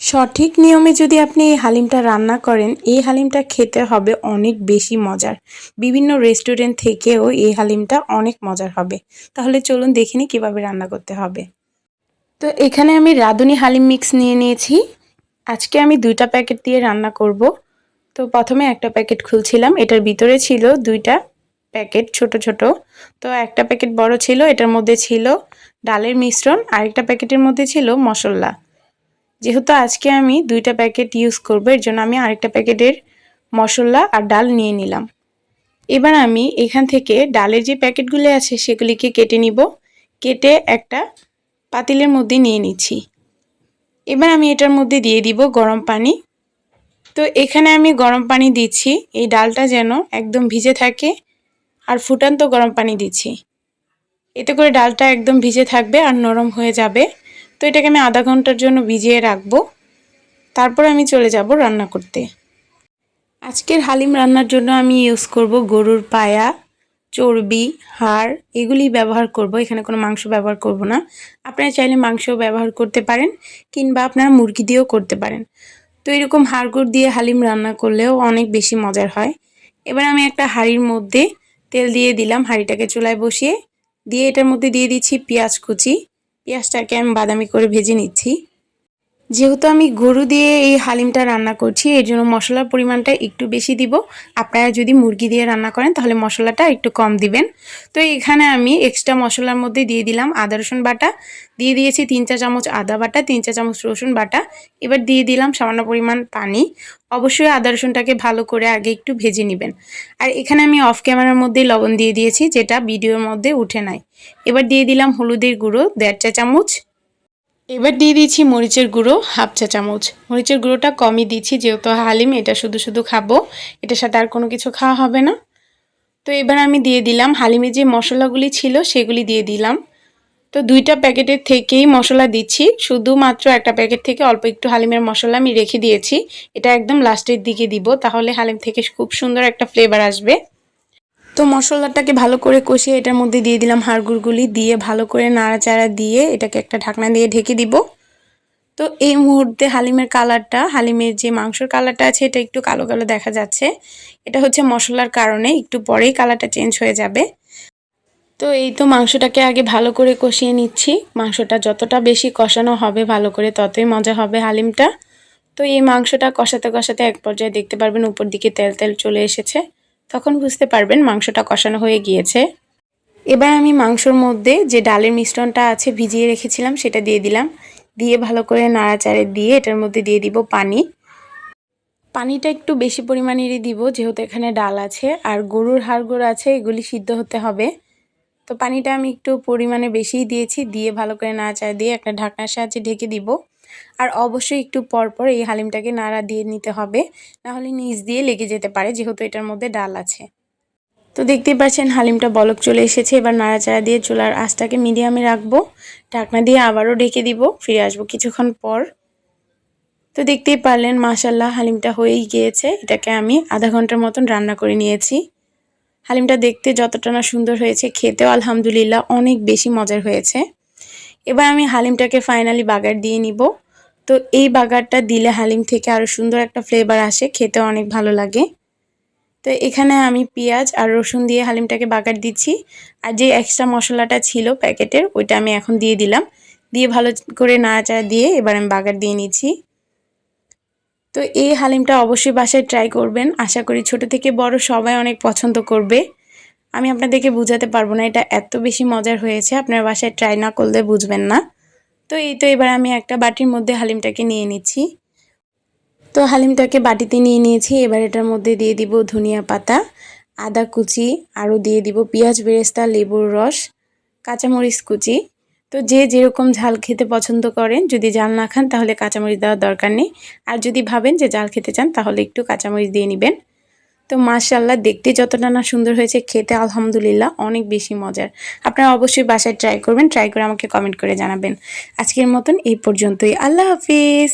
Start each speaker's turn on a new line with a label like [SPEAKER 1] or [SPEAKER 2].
[SPEAKER 1] সঠিক নিয়মে যদি আপনি এই হালিমটা রান্না করেন, এই হালিমটা খেতে হবে অনেক বেশি মজার। বিভিন্ন রেস্টুরেন্ট থেকেও এই হালিমটা অনেক মজার হবে। তাহলে চলুন দেখে নিই কীভাবে রান্না করতে হবে। তো এখানে আমি রাঁধুনি হালিম মিক্স নিয়ে নিয়েছি। আজকে আমি 2টা প্যাকেট দিয়ে রান্না করব। তো প্রথমে একটা প্যাকেট খুলছিলাম, এটার ভিতরে ছিল 2টা প্যাকেট ছোট ছোট। তো একটা প্যাকেট বড় ছিল, এটার মধ্যে ছিল ডালের মিশ্রণ, আরেকটা প্যাকেটের মধ্যে ছিল মশলা। যেহেতু আজকে আমি 2টা প্যাকেট ইউজ করব, এর জন্য আমি আরেকটা প্যাকেটের মশলা আর ডাল নিয়ে নিলাম। এবার আমি এখান থেকে ডালের যে প্যাকেটগুলো আছে সেগুলিকে কেটে নিব। কেটে একটা পাতিলের মধ্যে নিয়ে নিচ্ছি। এবার আমি এটার মধ্যে দিয়ে দিব গরম পানি। তো এখানে আমি গরম পানি দিচ্ছি, এই ডালটা যেন একদম ভিজে থাকে, আর ফুটান্ত গরম পানি দিচ্ছি। এতে করে ডালটা একদম ভিজে থাকবে আর নরম হয়ে যাবে। তো এটাকে আমি আধা ঘন্টার জন্য ভিজিয়ে রাখবো। তারপর আমি চলে যাব রান্না করতে। আজকের হালিম রান্নার জন্য আমি ইউজ করব গরুর পায়া, চর্বি, হাড়, এগুলি ব্যবহার করব। এখানে কোনো মাংস ব্যবহার করব না। আপনারা চাইলে মাংসও ব্যবহার করতে পারেন, কিংবা আপনারা মুরগি দিয়েও করতে পারেন। তো এরকম হাড়গোড় দিয়ে হালিম রান্না করলেও অনেক বেশি মজার হয়। এবার আমি একটা হাঁড়ির মধ্যে তেল দিয়ে দিলাম, হাঁড়িটাকে চুলায় বসিয়ে দিয়ে এটার মধ্যে দিয়ে দিচ্ছি পেঁয়াজ কুচি। পেঁয়াজটাকে আমি বাদামি করে ভেজে নিচ্ছি। যেহেতু আমি গরু দিয়ে এই হালিমটা রান্না করছি, এর জন্য মশলার পরিমাণটা একটু বেশি দিব। আপনারা যদি মুরগি দিয়ে রান্না করেন তাহলে মশলাটা একটু কম দিবেন। তো এখানে আমি এক্সট্রা মশলার মধ্যে দিয়ে দিলাম আদা রসুন বাটা, দিয়ে দিয়েছি 3 চা চামচ আদা বাটা, 3 চা চামচ রসুন বাটা। এবার দিয়ে দিলাম সামান্য পরিমাণ পানি। অবশ্যই আদা রসুনটাকে ভালো করে আগে একটু ভেজে নেবেন। আর এখানে আমি অফ ক্যামেরার মধ্যেই লবণ দিয়ে দিয়েছি, যেটা ভিডিওর মধ্যে উঠে নাই। এবার দিয়ে দিলাম হলুদের গুঁড়ো 1.5 চা চামচ। এবার দিয়ে দিচ্ছি মরিচের গুঁড়ো 1/2 চা চামচ। মরিচের গুঁড়োটা কমই দিচ্ছি, যেহেতু হালিম এটা শুধু শুধু খাবো, এটার সাথে আর কোনো কিছু খাওয়া হবে না। তো এবার আমি দিয়ে দিলাম হালিমে যে মশলাগুলি ছিল সেগুলি দিয়ে দিলাম। তো 2টা প্যাকেটের থেকেই মশলা দিচ্ছি, শুধুমাত্র একটা প্যাকেট থেকে অল্প একটু হালিমের মশলা আমি রেখে দিয়েছি। এটা একদম লাস্টের দিকে দিব, তাহলে হালিম থেকে খুব সুন্দর একটা ফ্লেভার আসবে। তো মশলাটাকে ভালো করে কষিয়ে এটার মধ্যে দিয়ে দিলাম হাড়গুড়গুলি, দিয়ে ভালো করে নাড়াচাড়া দিয়ে এটাকে একটা ঢাকনা দিয়ে ঢেকে দিব। তো এই মুহূর্তে হালিমের কালারটা, হালিমের যে মাংসের কালারটা আছে এটা একটু কালো কালো দেখা যাচ্ছে। এটা হচ্ছে মশলার কারণে, একটু পরেই কালারটা চেঞ্জ হয়ে যাবে। তো এই তো মাংসটাকে আগে ভালো করে কষিয়ে নিচ্ছি। মাংসটা যতটা বেশি কষানো হবে ভালো করে, ততই মজা হবে হালিমটা। তো এই মাংসটা কষাতে কষাতে এক পর্যায়ে দেখতে পারবেন উপর দিকে তেল তেল চলে এসেছে, তখন বুঝতে পারবেন মাংসটা কষানো হয়ে গিয়েছে। এবার আমি মাংসর মধ্যে যে ডালের মিশ্রণটা আছে ভিজিয়ে রেখেছিলাম সেটা দিয়ে দিলাম। দিয়ে ভালো করে নাড়াচাড়ে দিয়ে এটার মধ্যে দিয়ে দিব পানি। পানিটা একটু বেশি পরিমাণেরই দিব, যেহেতু এখানে ডাল আছে আর গরুর হাড়গোড় আছে, এগুলি সিদ্ধ হতে হবে। তো পানিটা আমি একটু পরিমাণে বেশিই দিয়েছি, দিয়ে ভালো করে নাড়াচাড়া দিয়ে একটা ঢাকনার সাহায্যে ঢেকে দিব। আর অবশ্যই একটু পরপর এই হালিমটাকে নাড়া দিয়ে নিতে হবে, নাহলে নিচ দিয়ে লেগে যেতে পারে, যেহেতু এটার মধ্যে ডাল আছে। তো দেখতেই পাচ্ছেন হালিমটা বলক চলে এসেছে। এবার নাড়াচাড়া দিয়ে চুলার আঁচটাকে মিডিয়ামে রাখবো, ঢাকনা দিয়ে আবারও ঢেকে দিব। ফিরে আসবো কিছুক্ষণ পর। তো দেখতেই পারলেন মাশাল্লাহ হালিমটা হয়েই গিয়েছে। এটাকে আমি আধা ঘন্টার মতন রান্না করে নিয়েছি। হালিমটা দেখতে যতটা না সুন্দর হয়েছে, খেতেও আলহামদুলিল্লাহ অনেক বেশি মজার হয়েছে। এবার আমি হালিমটাকে ফাইনালি বাগার দিয়ে নিব। তো এই বাগারটা দিলে হালিম থেকে আরও সুন্দর একটা ফ্লেভার আসে, খেতেও অনেক ভালো লাগে। তো এখানে আমি পেঁয়াজ আর রসুন দিয়ে হালিমটাকে বাগার দিচ্ছি। আর যে এক্সট্রা মশলাটা ছিল প্যাকেটের, ওইটা আমি এখন দিয়ে দিলাম। দিয়ে ভালো করে নাড়াচাড়া দিয়ে এবার আমি বাগার দিয়ে নিচ্ছি। তো এই হালিমটা অবশ্যই বাসায় ট্রাই করবেন। আশা করি ছোট থেকে বড় সবাই অনেক পছন্দ করবে। আমি আপনাদেরকে বোঝাতে পারবো না, এটা এত বেশি মজার হয়েছে, আপনার বাসায় ট্রাই না করলে বুঝবেন না। তো এই তো এবার আমি একটা বাটির মধ্যে হালিমটাকে নিয়ে নিচ্ছি। তো হালিমটাকে বাটিতে নিয়ে নিয়েছি। এবার এটার মধ্যে দিয়ে দিব ধনিয়া পাতা, আদা কুচি, আরও দিয়ে দিব পেঁয়াজ বেরেস্তা, লেবুর রস, কাঁচামরিচ কুচি। তো যে যেরকম ঝাল খেতে পছন্দ করেন, যদি ঝাল না খান তাহলে কাঁচামরিচ দেওয়ার দরকার নেই। আর যদি ভাবেন যে ঝাল খেতে চান তাহলে একটু কাঁচামরিচ দিয়ে নেবেন। তো মাশাআল্লাহ দেখতে যতটা না সুন্দর হয়েছে, খেতে আলহামদুলিল্লাহ অনেক বেশি মজার। আপনারা অবশ্যই বাসায় ট্রাই করবেন, ট্রাই করে আমাকে কমেন্ট করে জানাবেন। আজকের মতন এই পর্যন্তই। আল্লাহ হাফিজ।